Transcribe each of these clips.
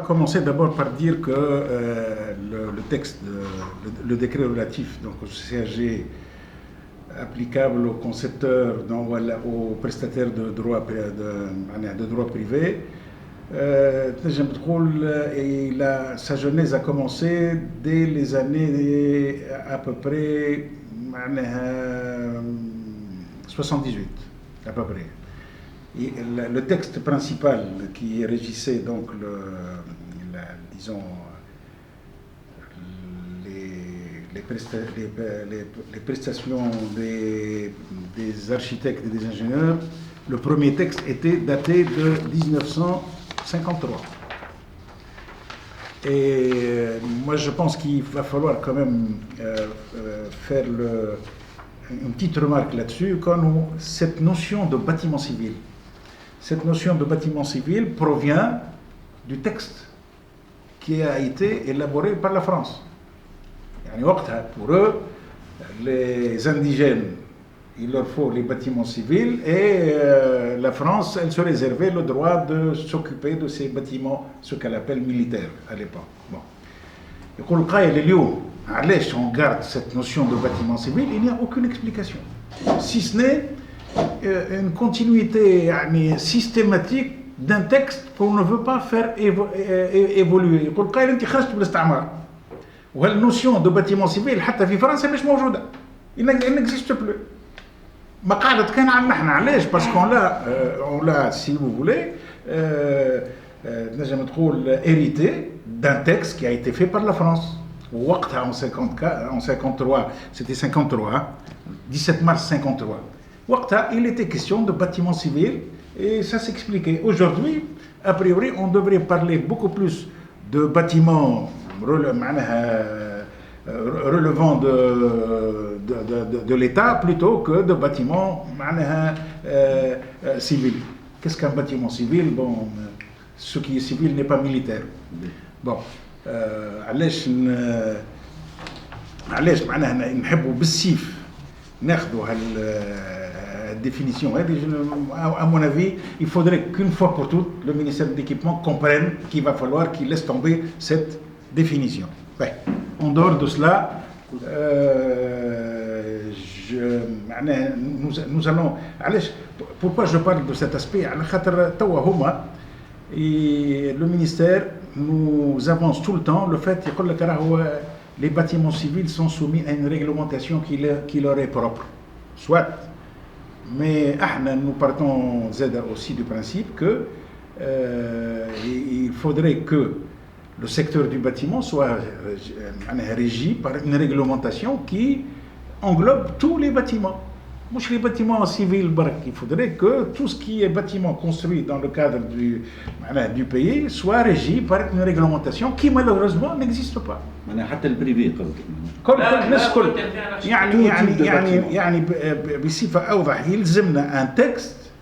commencer d'abord par dire que le texte, le décret relatif donc, au CAG applicable aux concepteurs, donc, aux prestataires de droit privé, sa genèse a commencé dès les années à peu près 78, à peu près. Et le texte principal qui régissait donc disons les prestations des architectes et des ingénieurs, le premier texte était daté de 1953. Et moi je pense qu'il va falloir quand même faire une petite remarque là-dessus, quand cette notion de bâtiment civil, provient du texte qui a été élaboré par la France. Pour eux, les indigènes, il leur faut les bâtiments civils et la France, elle se réservait le droit de s'occuper de ces bâtiments, ce qu'elle appelle militaires à l'époque. Bon. On garde cette notion de bâtiment civil, il n'y a aucune explication, si ce n'est une continuité systématique d'un texte qu'on ne veut pas faire évoluer. La notion de bâtiment civil, حتى في فرنسا مش موجودة. Il n'existe plus. مقاعدة كان عندنا احنا علاش؟ parce qu'on l'a si vous voulez نجم تقول hérité d'un texte qui a été fait par la France. وقتها en 53, c'était 53, 17 mars 53. وقتها, il était question de bâtiments civils et ça s'expliquait. Aujourd'hui, a priori, on devrait parler beaucoup plus de bâtiments relevant de l'État plutôt que de bâtiments civils. Qu'est-ce qu'un bâtiment civil? Bon, ce qui est civil n'est pas militaire. Bon, علاش معناها نحبوا بالسيف ناخذوا définition. À mon avis, il faudrait qu'une fois pour toutes, le ministère de l'Équipement comprenne qu'il va falloir qu'il laisse tomber cette définition. Ouais. En dehors de cela, nous allons... Pourquoi je parle de cet aspect? Et le ministère nous avance tout le temps le fait que les bâtiments civils sont soumis à une réglementation qui leur est propre. Soit, mais nous partons aussi du principe que il faudrait que le secteur du bâtiment soit régi par une réglementation qui englobe tous les bâtiments. Mouche les bâtiments civils, il faudrait que tout ce qui est bâtiment construit dans le cadre du pays soit régi par une réglementation qui malheureusement n'existe pas. حتى البريفي كل الناس كل يعني بصفة أوضح يلزمنا un texte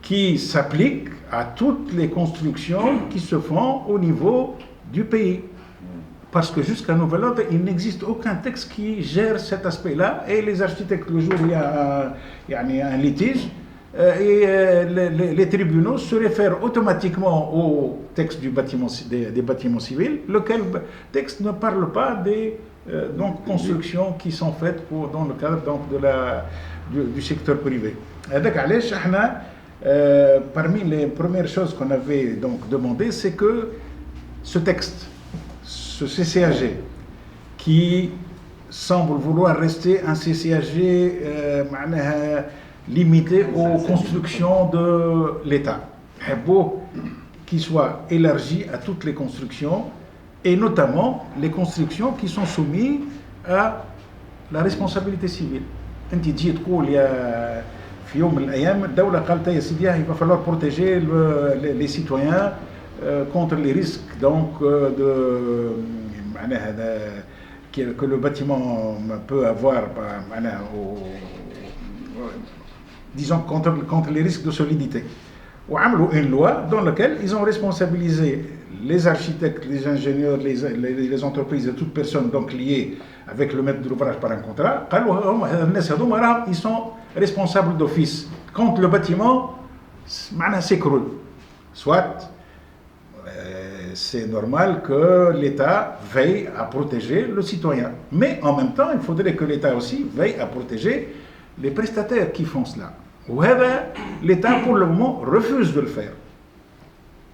qui s'applique à toutes les constructions qui se font au niveau du pays. Parce que jusqu'à nouvel ordre, il n'existe aucun texte qui gère cet aspect-là. Et les architectes, le jour où il y a un litige, les tribunaux se réfèrent automatiquement au texte des bâtiments civils, lequel texte ne parle pas des constructions qui sont faites dans le cadre du secteur privé. Parmi les premières choses qu'on avait donc demandé, c'est que ce texte, ce CCAG, qui semble vouloir rester un CCAG limité aux constructions de l'État, qui soit élargi à toutes les constructions, et notamment les constructions qui sont soumises à la responsabilité civile. انت تجي تقول في يوم من الايام الدوله قالت يا سيدي il va falloir protéger les citoyens contre les risques donc que le bâtiment peut avoir, disons contre les risques de solidité. Ou une loi dans laquelle ils ont responsabilisé les architectes, les ingénieurs, les entreprises et toute personne donc liée avec le maître de l'ouvrage par un contrat. Ils sont responsables d'office quand le bâtiment s'écroule. Soit c'est normal que l'État veille à protéger le citoyen. Mais en même temps, il faudrait que l'État aussi veille à protéger les prestataires qui font cela. L'État, pour le moment, refuse de le faire.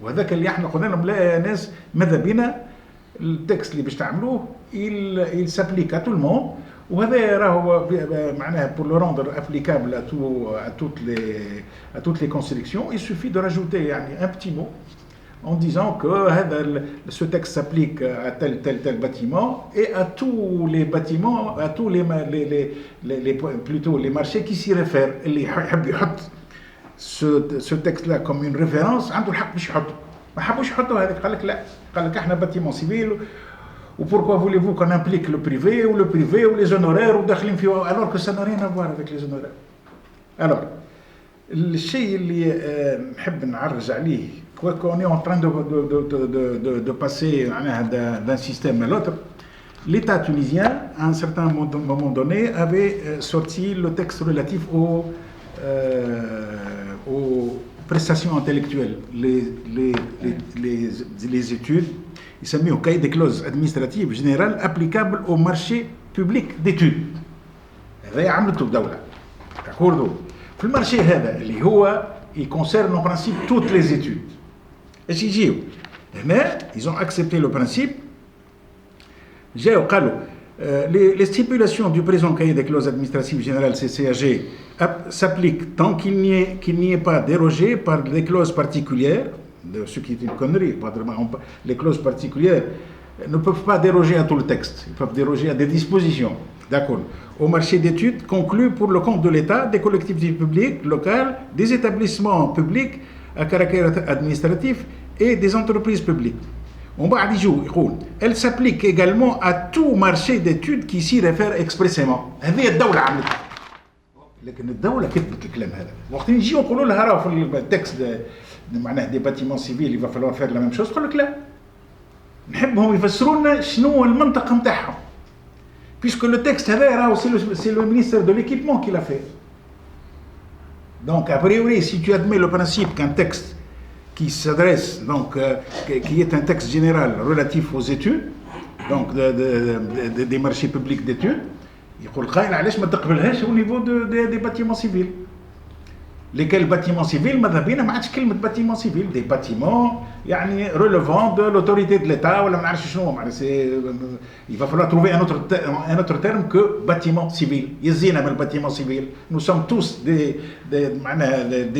وهذاك اللي احنا قلنا لهم لا يا ناس ماذا بينا التكست اللي باش تعملوه il s'applique à tout le monde وهذا راهو معناها pour le rendre applicable à toutes les constructions il suffit de rajouter يعني un petit mot en disant que ce texte s'applique à tel bâtiment et à tous les bâtiments à tous plutôt les marchés qui s'y réfèrent اللي يحب يحط ce texte-là comme une référence, عنده الحق باش يحطه. ما حبوش يحطوا هذيك قال لك لا، قال لك احنا bâtiment civil ou pourquoi voulez-vous qu'on implique le privé ou les honoraires وداخلين فيه alors que ça n'a rien à voir avec les honoraires. Alors الشيء اللي نحب نعرج عليه qu'on est en train de passer d'un système à l'autre. L'État tunisien, à un certain moment donné, avait sorti le texte relatif aux prestations intellectuelles, les études, il s'est mis au cahier des clauses administratives générales applicables au marché public d'études. هذا عملته الدولة. D'accord. في المارشي هذا اللي هو il concerne en principe toutes les études. ايش يجيو؟ هنا ils ont accepté le principe. جاوا قالوا les stipulations du présent cahier des clauses administratives générales CCAG s'appliquent tant qu'il n'y ait pas dérogé par des clauses particulières, de ce qui est une connerie. Les clauses particulières ne peuvent pas déroger à tout le texte, ils peuvent déroger à des dispositions. D'accord. Au marché d'études conclu pour le compte de l'État, des collectivités publiques locales, des établissements publics à caractère administratif et des entreprises publiques. Elle s'applique également à tout marché d'études qui s'y réfère expressément. هذه الدولة عملتها. لكن الدولة كتبت الكلام هذا. وقت نجي نقولوا لها راه في التكست معناه دي باتيمون سيفيل il va falloir faire la même chose تقول لك لا. نحبهم يفسروا لنا شنو المنطق نتاعهم. Puisque le texte هذا راه c'est le ministère de l'équipement qui l'a fait. Donc a priori si tu admets le principe qu'un texte qui s'adresse, donc, qui est un texte général relatif aux études, donc des marchés publics d'études, يقول قائل علاش ما تقبلهاش au niveau des bâtiments civils. Lesquels bâtiments civils ماذا بينا ما عادش كلمة bâtiments civils, des bâtiments يعني relevant de l'autorité de l'État ولا ما نعرفش شنو il va falloir trouver un autre terme que bâtiment civil. يزينا من البâtiment civil. Nous sommes tous des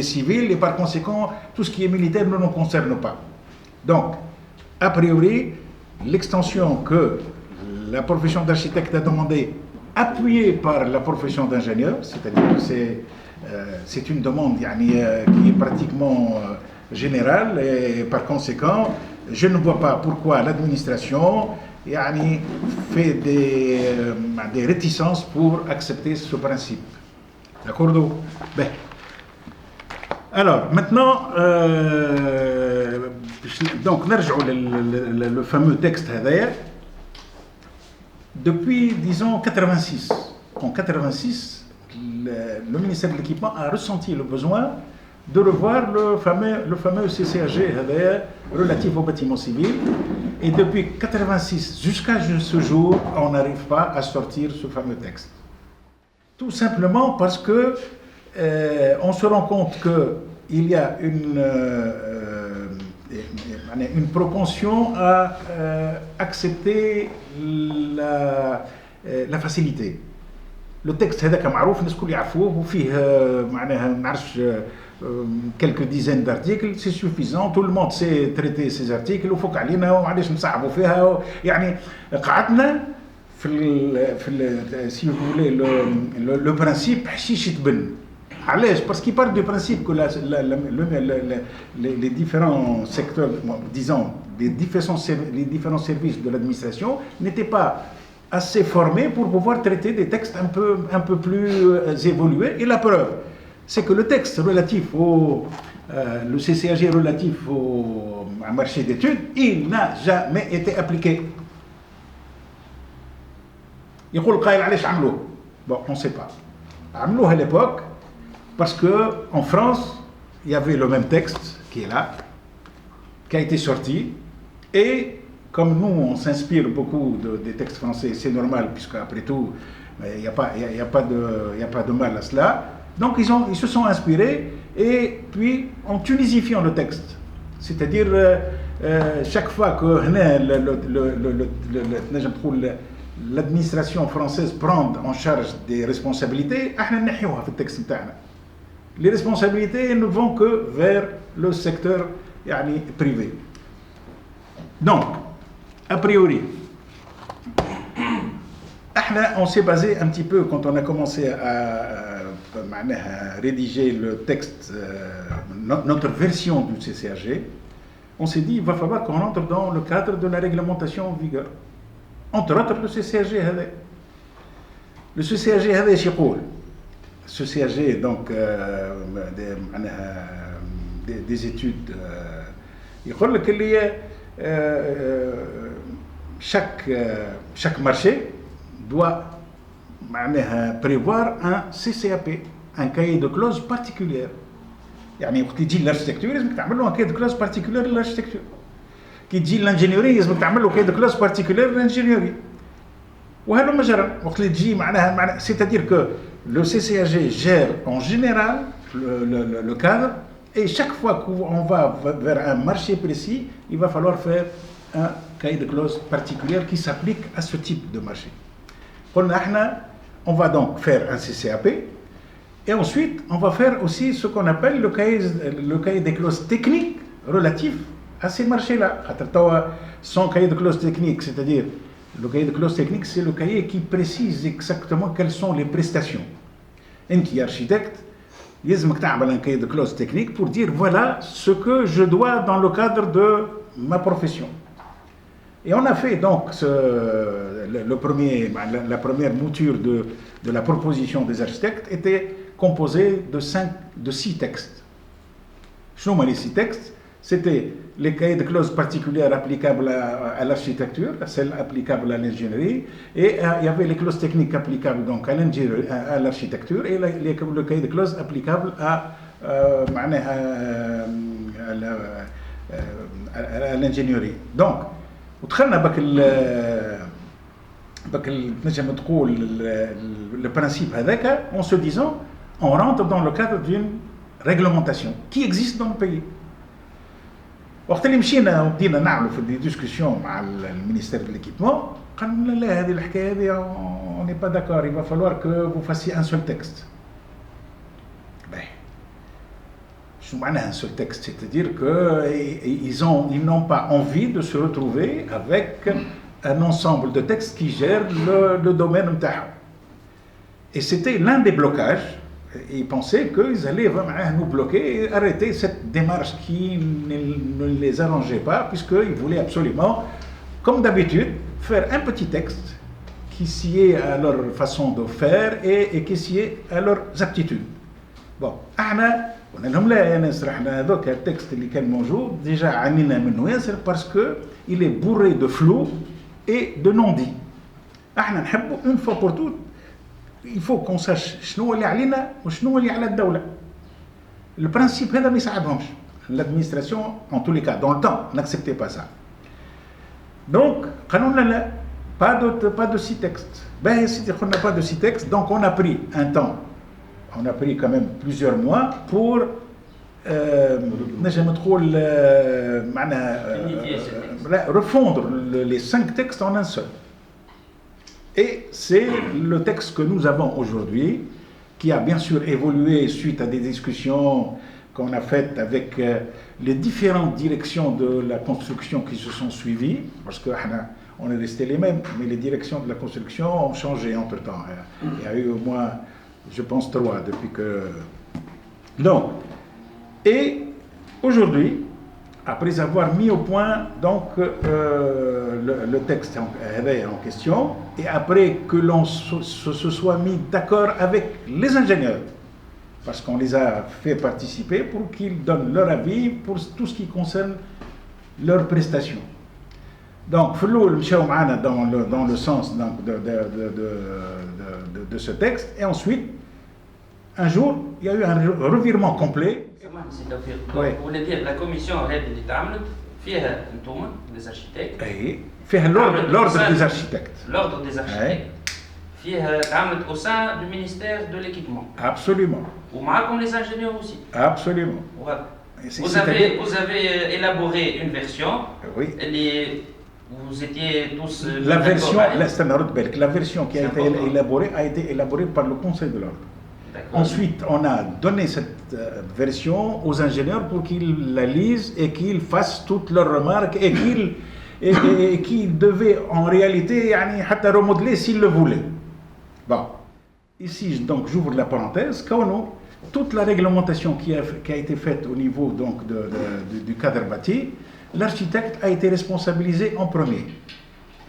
civils et par conséquent tout ce qui est militaire ne nous concerne pas. Donc a priori l'extension que la profession d'architecte a demandé appuyée par la profession d'ingénieur, c'est-à-dire que c'est une demande qui est pratiquement générale et par conséquent je ne vois pas pourquoi l'administration fait des réticences pour accepter ce principe. D'accord? Alors maintenant donc نرجعوا le fameux texte هذايا. Depuis disons 86. En 86 le ministère de l'équipement a ressenti le besoin de revoir le fameux CCAG relatif aux bâtiments civils et depuis 86 jusqu'à ce jour on n'arrive pas à sortir ce fameux texte tout simplement parce que on se rend compte qu'il y a une propension à accepter la facilité. Le texte هذاك معروف الناس الكل يعرفوه وفيه معناها ما نعرفش quelques dizaines d'articles, c'est suffisant, tout le monde sait traiter ces articles وفوق علينا ومعليش نصعبوا فيها يعني قعدنا si vous voulez le principe حشيش يتبن. علاش؟ parce qu'il part du principe que les différents secteurs, disons les différents services de l'administration n'étaient pas assez formés pour pouvoir traiter des textes un peu plus évolués. Et la preuve, c'est que le texte relatif le CCAG relatif au marché d'études, il n'a jamais été appliqué. يقول قائل علاش عملوه؟ Bon, on ne sait pas. عملوه à l'époque parce qu'en France, il y avait le même texte qui est là, qui a été sorti, Et comme nous, on s'inspire beaucoup des textes français, c'est normal, puisque après tout, il n'y a pas de mal à cela. Donc ils se sont inspirés, et puis en tunisifiant le texte. C'est-à-dire, chaque fois que l'administration française prend en charge des responsabilités, les responsabilités ne vont que vers le secteur privé. Donc, a priori, on s'est basé un petit peu quand on a commencé à rédiger le texte, notre version du CCAG. On s'est dit il va falloir qu'on entre dans le cadre de la réglementation en vigueur. Entre autres, le CCAG هذا. Le CCAG هذا ايش يقول؟ Le CCAG donc des études يقول لك اللي chaque marché doit prévoir un CCAP, un cahier de clauses particulière. يعني وقت يجي l'architecture لازمك تعمل له un cahier de clauses particulier للarchitecture. كي تجي l'ingénierie لازمك تعمل له cahier de clauses particulier للingénierie. وهذا ما جرى. وقت اللي تجي معناها c'est-à-dire que le CCAG gère en général le cadre, et chaque fois qu'on va vers un marché précis, il va falloir faire un cahier de clauses particulier qui s'applique à ce type de marché. On va donc faire un CCAP, et ensuite on va faire aussi ce qu'on appelle le cahier des clauses techniques relatif à ces marchés-là. Sans cahier de clauses techniques, c'est-à-dire le cahier de clauses techniques, c'est le cahier qui précise exactement quelles sont les prestations. Un qui est architecte, il y a un cahier de clauses techniques pour dire voilà ce que je dois dans le cadre de ma profession. Et on a fait donc la première mouture de la proposition des architectes était composée de 6 textes. Les 6 textes, c'était les cahiers de clauses particulières applicables à l'architecture, celles applicables à l'ingénierie, et il y avait les clauses techniques applicables donc à l'architecture, et le cahier de clauses applicable à l'ingénierie. Donc, ودخلنا بك نجم تقول le principe هذاك en se disant on rentre dans le cadre d'une réglementation qui existe dans le pays. وقت اللي مشينا وبدينا نعملوا في دي ديسكسيون مع المينيستير de l'équipement قالوا لنا لا هذه الحكايه هذه on n'est pas d'accord, il va falloir que vous fassiez un seul texte. شو معناها un seul texte? C'est-à-dire qu'ils n'ont pas envie de se retrouver avec un ensemble de textes qui gèrent le domaine نتاعهم. Et c'était l'un des blocages. Ils pensaient qu'ils allaient nous bloquer et arrêter cette démarche qui ne les arrangeait pas, puisqu'ils voulaient absolument, comme d'habitude, faire un petit texte qui sied à leur façon de faire et qui sied à leurs aptitudes. Bon, قلنا لهم لا يا ناس رحنا هذاك التكست اللي كان موجود ديجا عانينا منه ياسر باسكو il est bourré de flou et de non-dit. احنا نحبوا une fois pour toutes il faut qu'on sache شنو اللي علينا وشنو اللي على الدولة. البرانسيب هذا ما يساعدهمش. L'administration, en tous les cas, dans le temps, n'acceptait pas ça. Donc, قالوا لنا لا pas de 6 textes. Ben, si on n'a pas de 6 textes, donc on a pris un temps. On a pris quand même plusieurs mois pour refondre les 5 textes en un seul. Et c'est le texte que nous avons aujourd'hui, qui a bien sûr évolué suite à des discussions qu'on a faites avec les différentes directions de la construction qui se sont suivies, parce qu'on est resté les mêmes, mais les directions de la construction ont changé entre-temps. Il y a eu au moins, je pense, 3 depuis que... Donc, et aujourd'hui, après avoir mis au point donc le texte en question, et après que l'on se soit mis d'accord avec les ingénieurs, parce qu'on les a fait participer pour qu'ils donnent leur avis pour tout ce qui concerne leurs prestations. Donc, dans le sens donc, de ce texte, et ensuite, un jour, il y a eu un revirement complet. Vous voulez dire la commission اللي تعملت فيها انتوما les architectes. اي فيها l'ordre des architectes. L'ordre des architectes. فيها تعاملت au sein du ministère de l'équipement. Absolument. ومعاكم les ingénieurs aussi. Absolument. Voilà. Vous avez élaboré une version. Oui. Vous étiez tous. La version qui a été élaborée par le Conseil de l'ordre. Ensuite, on a donné cette version aux ingénieurs pour qu'ils la lisent et qu'ils fassent toutes leurs remarques et qu'ils devaient en réalité remodeler s'ils le voulaient. Bon, ici donc j'ouvre la parenthèse. Toute la réglementation qui a été faite au niveau donc du cadre bâti, l'architecte a été responsabilisé en premier.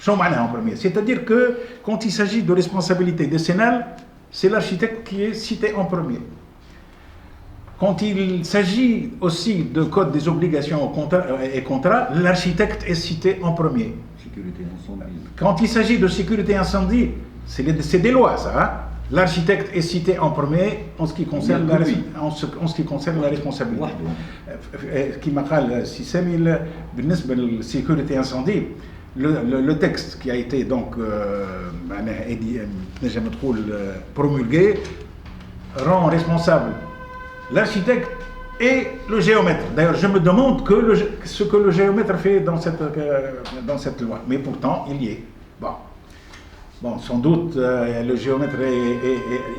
En premier. C'est-à-dire que quand il s'agit de responsabilité décennale, c'est l'architecte qui est cité en premier. Quand il s'agit aussi de code des obligations et contrats, l'architecte est cité en premier. Sécurité incendie. Quand il s'agit de sécurité incendie, c'est des lois ça. Hein? L'architecte est cité en premier en ce qui concerne la responsabilité. كما قال سي سامي بالنسبة للsécurité incendie, le texte qui a été donc promulgué rend responsable l'architecte et le géomètre. D'ailleurs, je me demande ce que le géomètre fait dans cette loi. Mais pourtant, il y est. Bon, sans doute, le géomètre,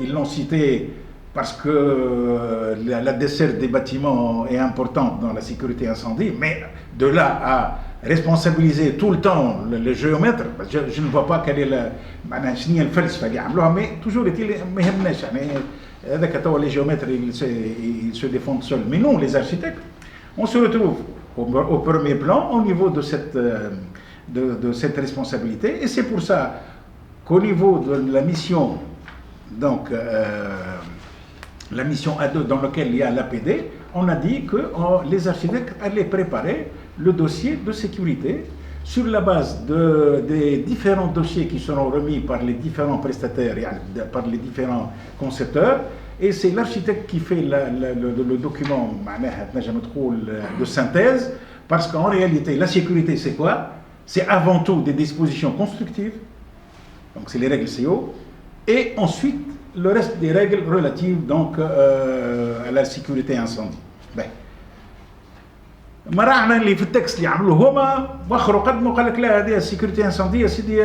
ils l'ont cité parce que la desserte des bâtiments est importante dans la sécurité incendie, mais de là à responsabiliser tout le temps le géomètre, je ne vois pas quelle est mais toujours est-il les géomètres ils se défendent seuls. Mais non, les architectes, on se retrouve au premier plan au niveau de cette responsabilité, et c'est pour ça qu'au niveau de la mission, donc la mission A2 dans laquelle il y a l'APD, on a dit que les architectes allaient préparer le dossier de sécurité sur la base des différents dossiers qui seront remis par les différents prestataires, par les différents concepteurs, et c'est l'architecte qui fait le document de synthèse, parce qu'en réalité la sécurité c'est quoi? C'est avant tout des dispositions constructives, donc c'est les règles CO, et ensuite le reste des règles relatives donc à la sécurité incendie. مراحنا اللي في التكست اللي عملوه هما واخروا قدموا قال لك لا هذه السيكوريتي انساندي يا سيدي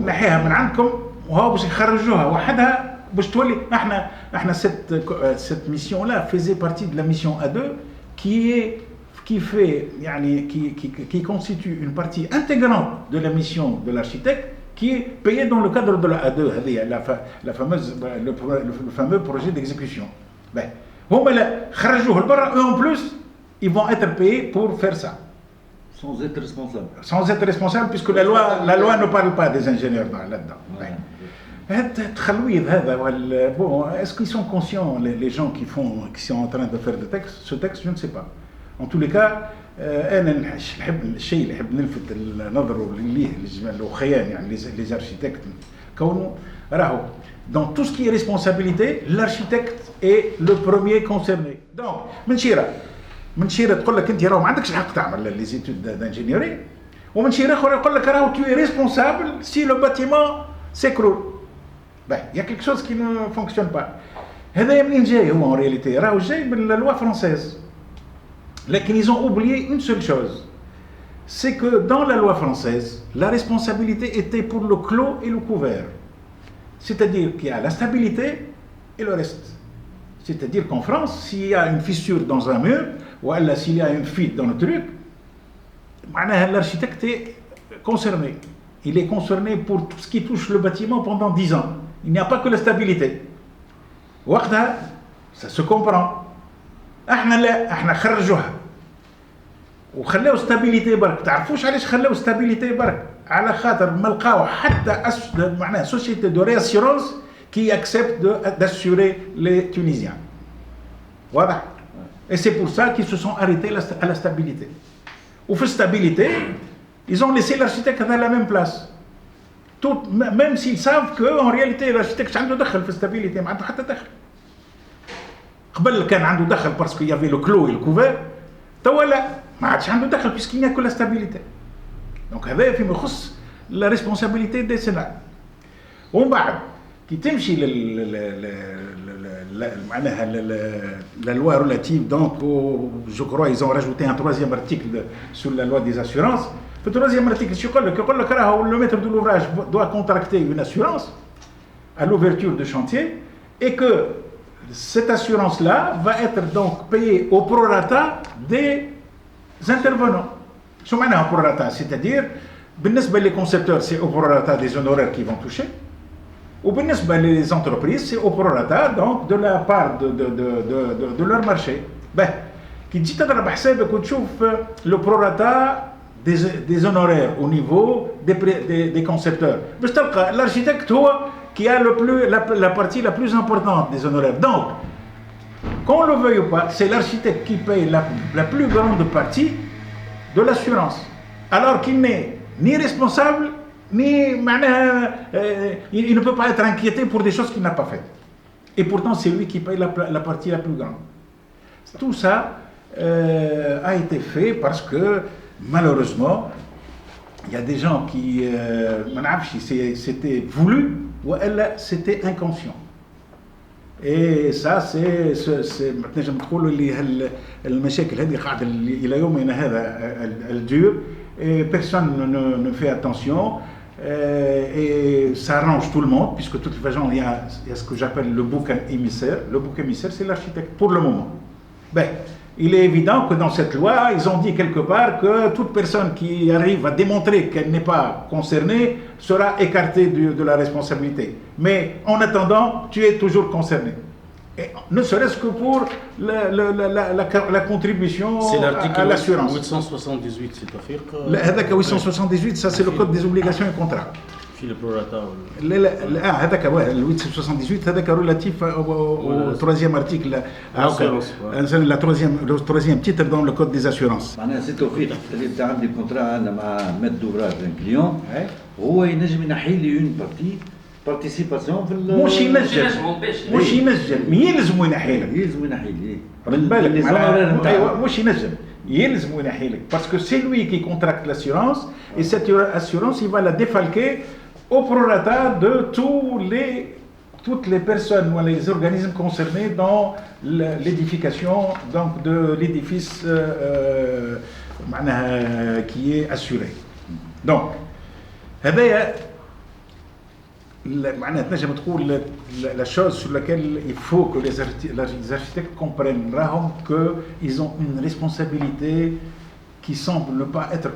نحيها من عندكم وهو باش يخرجوها وحدها باش تولي احنا cette mission là faisait partie de la mission A2 qui constitue une partie intégrante de la mission de l'architecte qui est payée dans le cadre de la A2, le fameux projet d'exécution. هما لا خرجوه لبرا eux en plus ils vont être payés pour faire ça. Sans être responsable. Sans être responsable, puisque la loi ne parle pas des ingénieurs là-dedans. Bon, est-ce qu'ils sont conscients, les gens qui sont en train de faire ce texte, je ne sais pas. En tous les cas, الشيء اللي نحب نلفت النظر ليه للخيان يعني les architectes كونه راهو dans tout ce qui est responsabilité, l'architecte est le premier concerné. Donc من شيره تقول لك انت راه ما عندكش الحق تعمل لي زيتود دانجينيوري، ومن شيره اخرى يقول لك راه tu es responsable si le bâtiment s'écroule. Il y a quelque chose qui ne fonctionne pas. هذا منين جاي هو en réalité راهو جاي من la loi française. لكن ils ont oublié une seule chose, c'est que dans la loi française, la responsabilité était pour le clos et le couvert. C'est-à-dire qu'il y a la stabilité et le reste. C'est-à-dire qu'en France, s'il y a une fissure dans un mur, ou alors s'il y a une fuite dans le truc, l'architecte est concerné. Il est concerné pour tout ce qui touche le bâtiment pendant 10 ans. Il n'y a pas que la stabilité. Ça se comprend. احنا خرجوها وخلاو stabilité برك. تعرفوش علاش خلاو stabilité برك؟ على خاطر ما لقاو حتى معناها société de réassurance qui accepte d'assurer les Tunisiens. Voilà. Et c'est pour ça qu'ils se sont arrêtés à la stabilité. Ou fait stabilité, ils ont laissé l'architecte à la même place. Même s'ils savent qu'en réalité l'architecte عنده دخل في stabilité, ما عنده حتى دخل. قبل كان عنده دخل parce qu'il y avait le clos et le couvert. توا لا ما عادش عنده دخل puisqu'il n'y a que la stabilité. Donc هذا فيما يخص la responsabilité des Sénats. ومن بعد كي تمشي معناها la loi relative, donc je crois ils ont rajouté un troisième article sur la loi des assurances. Le troisième article يقول لك راهو le maître de l'ouvrage doit contracter une assurance à l'ouverture de chantier et que cette assurance-là va être donc payée au prorata des intervenants. شو معناها prorata? C'est-à-dire بالنسبة les concepteurs c'est au prorata des honoraires qu'ils vont toucher. وبالنسبة les entreprises c'est au prorata donc de la part de leur marché. كي تجي تضرب حسابك وتشوف le prorata des honoraires au niveau des concepteurs باش تلقى l'architecte هو qui a la partie la plus importante des honoraires. Donc, qu'on le veuille ou pas, c'est l'architecte qui paye la plus grande partie de l'assurance. Alors qu'il n'est ni responsable, ni il ne peut pas être inquiété pour des choses qu'il n'a pas faites. Et pourtant, c'est lui qui paye la partie la plus grande. Tout ça a été fait parce que, malheureusement, il y a des gens qui, c'était voulu, ou elle c'était inconscient. Et ça c'est نجم تقولوا اللي المشاكل هذه قاعده الى يومنا هذا الدور et personne ne fait attention et ça arrange tout le monde puisque de toute façon il y a ce que j'appelle le bouc émissaire. Le bouc émissaire c'est l'architecte pour le moment. Il est évident que dans cette loi, ils ont dit quelque part que toute personne qui arrive à démontrer qu'elle n'est pas concernée sera écartée de la responsabilité. Mais en attendant, tu es toujours concerné. Et ne serait-ce que pour la contribution à l'assurance. C'est l'article 878, c'est-à-dire que... هذاك 878, ça c'est le code des obligations et contrats. في البروراتا لا هذاك ال 878 هذاك relatif au troisième article, le troisième titre dans le code des assurances. معناها سي توفيق اللي انت عندي كونترا انا مع ميت دوفراج ان كليون هو ينجم ينحي لي اون بارتي بارتيسيباسيون في مش ينجم يلزم ينحي لك. يلزم ينحي لي رد بالك ايوا مش يلزم ينحي لك parce que c'est lui qui contracte l'assurance et cette assurance il va la défalquer au prorata de toutes les personnes ou les organismes concernés dans l'édification donc de l'édifice qui est assuré. Donc, la chose sur laquelle il faut que les architectes comprennent qu'ils ont une responsabilité qui semble ne pas être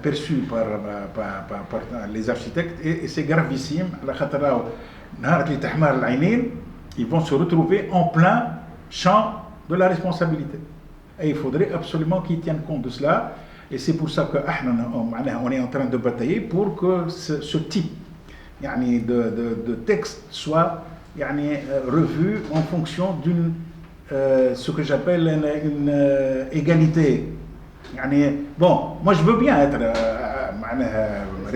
perçue par les architectes et c'est gravissime. Ils vont se retrouver en plein champ de la responsabilité. Et il faudrait absolument qu'ils tiennent compte de cela. Et c'est pour ça qu'on est en train de batailler pour que ce type de texte soit revu en fonction d'une ce que j'appelle une égalité. Bon, moi je veux bien être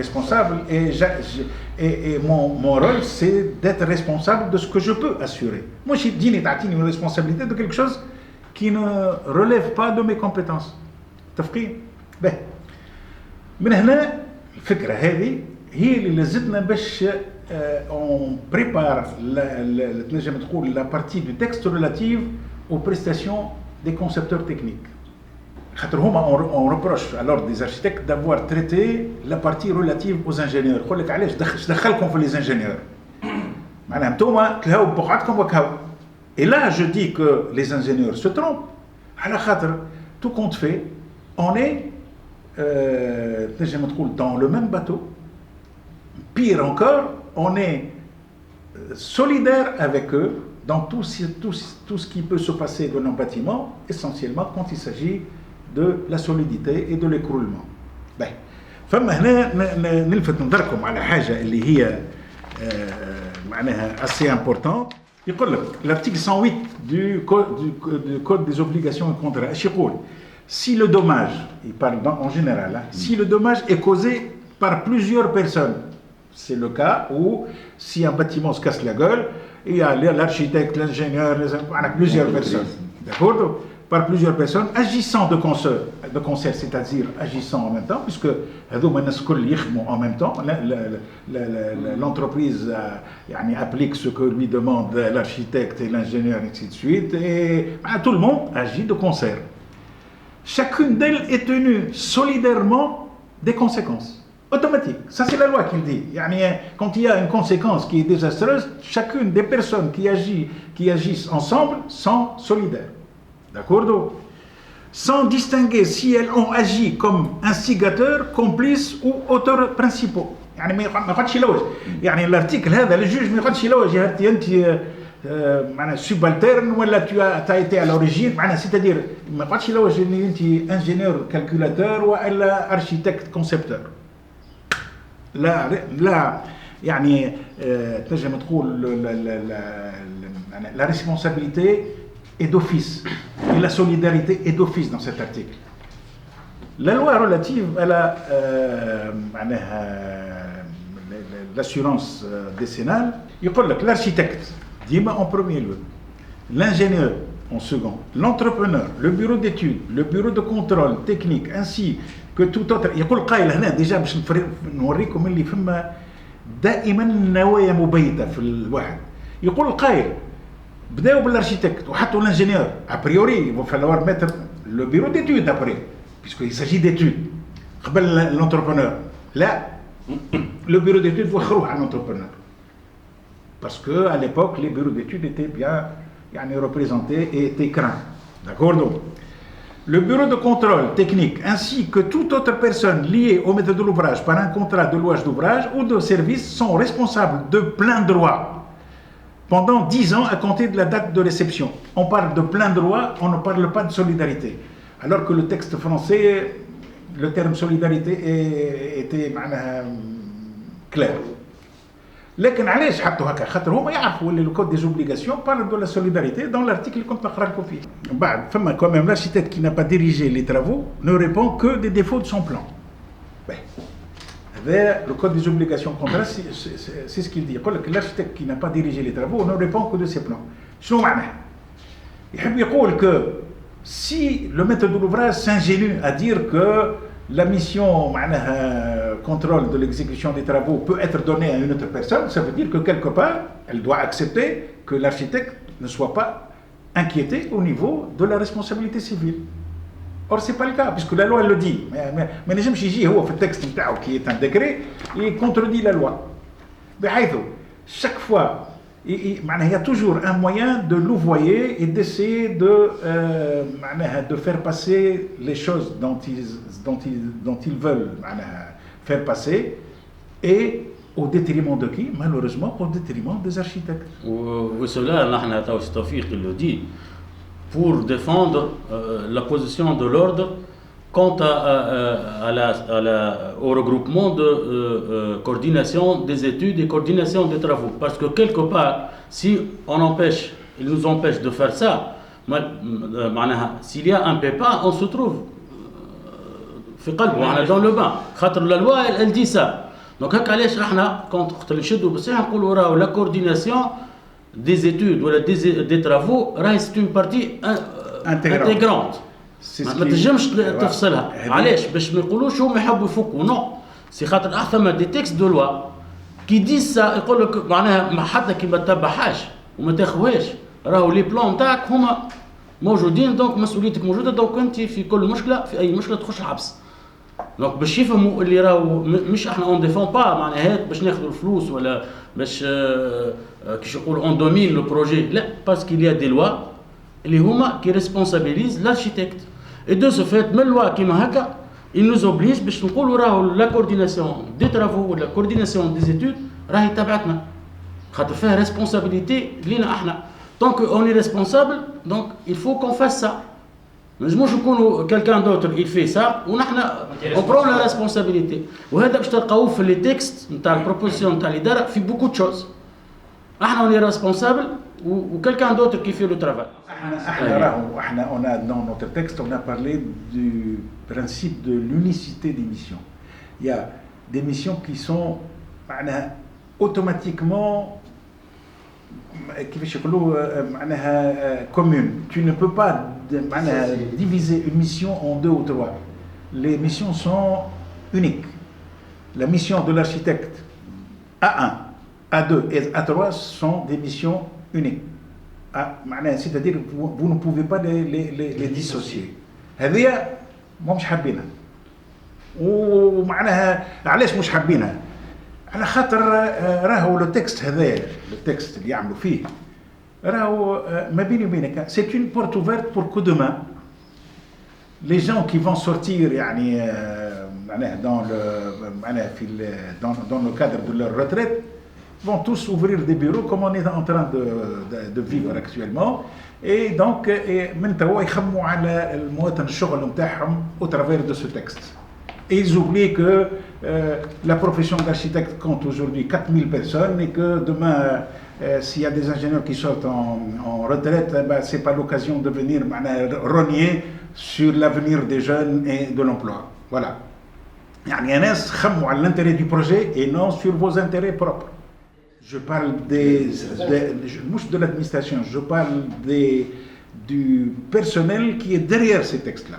responsable et mon rôle c'est d'être responsable de ce que je peux assurer. Moi je dis une responsabilité de quelque chose qui ne relève pas de mes compétences. تفقيه؟ من هنا الفكرة هذه هي اللي لازتنا باش on prépare تنجم تقول la partie du texte relative aux prestations des concepteurs techniques. On reproche alors des architectes d'avoir traité la partie relative aux ingénieurs. يقول لك علاش دخلكم في les ingénieurs. معناها نتوما تلهاو بوقعتكم وكهو. Et là je dis que les ingénieurs se trompent. على خاطر tout compte fait, on est dans le même bateau. Pire encore, on est solidaire avec eux dans tout ce qui peut se passer dans nos bâtiments, essentiellement quand il s'agit de la solidité et de l'écroulement. فما هنا نلفت نظركم على حاجة اللي هي معناها assez importante. يقول لك l'article 108 du code des obligations et contrats ايش يقول؟ Si le dommage, il parle en général, si le dommage est causé par plusieurs personnes, c'est le cas où si un bâtiment se casse la gueule, il y a l'architecte, l'ingénieur, plusieurs personnes. D'accord? par plusieurs personnes agissant de concert, c'est-à-dire agissant en même temps, puisque en même temps, l'entreprise applique ce que lui demande l'architecte et l'ingénieur, ainsi de suite, et tout le monde agit de concert. Chacune d'elles est tenue solidairement des conséquences. Automatique. Ça, c'est la loi qui le dit. Quand il y a une conséquence qui est désastreuse, chacune des personnes qui agissent ensemble sont solidaires. D'accord? Sans distinguer si elles ont agi comme instigateurs, complices ou auteurs principaux. L'article, le juge, subalterne ou tu as été à l'origine, c'est-à-dire, ingénieur calculateur ou architecte concepteur. لا يعني تنجم تقول la responsabilité est d'office et la solidarité est d'office dans cet article. La loi relative à l'assurance décennale يقول لك l'architecte ديما en premier lieu, l'ingénieur en second, l'entrepreneur, le bureau d'études, le bureau de contrôle technique ainsi que tout autre. يقول قائل هنا ديجا باش نوريكم اللي فما دائما نوايا مبيته في الواحد. يقول القائل بداو بالارشيتكت وحطوا الانجينيور ابريوري il va falloir mettre le bureau d'études après puisque il s'agit d'études قبل l'entrepreneur. لا le bureau d'études وخروه على l'entrepreneur parce que à l'époque les bureaux d'études étaient bien représentés et étaient craints. D'accord? Donc le bureau de contrôle technique ainsi que toute autre personne liée au maître de l'ouvrage par un contrat de louage d'ouvrage ou de service sont responsables de plein droit pendant 10 ans à compter de la date de réception. On parle de plein droit, on ne parle pas de solidarité. Alors que le texte français, le terme solidarité était clair. لكن علاش حطوا هكا؟ خاطر هما يعرفوا اللي لو كود دي زوبليغاسيون بارل دو لا سوليداريتي دون لارتيكل اللي كنت نقرا لكم فيه. من بعد فما quand même l'architecte qui n'a pas dirigé les travaux ne répond que des défauts de son plan. هذا le code des obligations contraires c'est ce qu'il dit. يقول لك l'architecte qui n'a pas dirigé les travaux ne répond que de ses plans. شنو معناه؟ يحب يقول que si le maître de l'ouvrage s'ingénue à dire que la mission contrôle de l'exécution des travaux peut être donnée à une autre personne, ça veut dire que quelque part, elle doit accepter que l'architecte ne soit pas inquiété au niveau de la responsabilité civile. Or, ce n'est pas le cas, puisque la loi elle le dit. Mais les gens qui disent, le texte qui est un décret, il contredit la loi. Chaque fois, il y a toujours un moyen de louvoyer et d'essayer de faire passer les choses dont ils veulent faire passer, et au détriment de qui? Malheureusement, au détriment des architectes. Cela, Tawfiq le dit, pour défendre la position de l'ordre quant au regroupement de coordination des études et coordination des travaux. Parce que quelque part, si il nous empêche de faire ça, s'il y a un pépin, on se trouve dans le bain. La loi, elle dit ça. Donc, quand la coordination des études ou des travaux, c'est une partie intégrante. ما تنجمش تفصلها. علاش؟ باش ما يقولوش هما يحبوا يفكوا. نو سي خاطر احثم دي تكست دو لوا كي دي سا يقول لك معناها حتى كي ما تتبعهاش وما تاخوهاش راهو لي بلان تاعك هما موجودين، دونك مسؤوليتك موجوده، دونك انت في كل مشكله، في اي مشكله تخش الحبس. دونك باش يفهموا اللي راهو مش احنا اون ديفون با معناها باش ناخذوا الفلوس ولا باش كيش يقولوا اون دومين لو بروجي، لا باسكو il y a des lois اللي هما qui responsabilisent l'architecte. Et de ce fait, même loi qui il nous oblige باش نقولوا راهو la coordination des travaux ou la coordination des études راهي تبعتنا. خاطر فيها responsabilité لينا احنا. Tant qu'on est responsable, donc il faut qu'on fasse ça. ما نجموش نكونوا quelqu'un d'autre il fait ça ونحن on prend la responsabilité. وهذا باش تلقاوه في les textes نتاع البروبوزيسيون نتاع الإدارة في beaucoup de choses. احنا on est responsable ou quelqu'un d'autre qui fait le travail. On a, dans notre texte, on a parlé du principe de l'unicité des missions. Il y a des missions qui sont automatiquement كيفاش يقولوا معناها commune. Tu ne peux pas معناها diviser une mission en 2 ou 3. Les missions sont uniques. La mission de l'architecte A1, A2 et A3 sont des missions uniques. C'est-à-dire que vous ne pouvez pas les dissocier. هذه مش حابينها. ومعناها علاش مش حابينها؟ على خاطر راهو لو تكست هذايا، لو تكست اللي يعملوا فيه راهو ما بيني وبينك c'est une porte ouverte pour que demain les gens qui vont sortir يعني معناها dans le cadre de leur retraite vont tous ouvrir des bureaux comme on est en train de vivre actuellement. Et donc من توا يخموا على المواطن الشغل نتاعهم au travers de ce texte. Et ils oublient que la profession d'architecte compte aujourd'hui 4000 personnes et que demain, s'il y a des ingénieurs qui sortent en retraite, ce n'est pas l'occasion de venir rogner sur l'avenir des jeunes et de l'emploi. Voilà. يعني الناس خموا على l'intérêt du projet et non sur vos intérêts propres. Je parle de l'administration, je parle du personnel qui est derrière ces textes-là.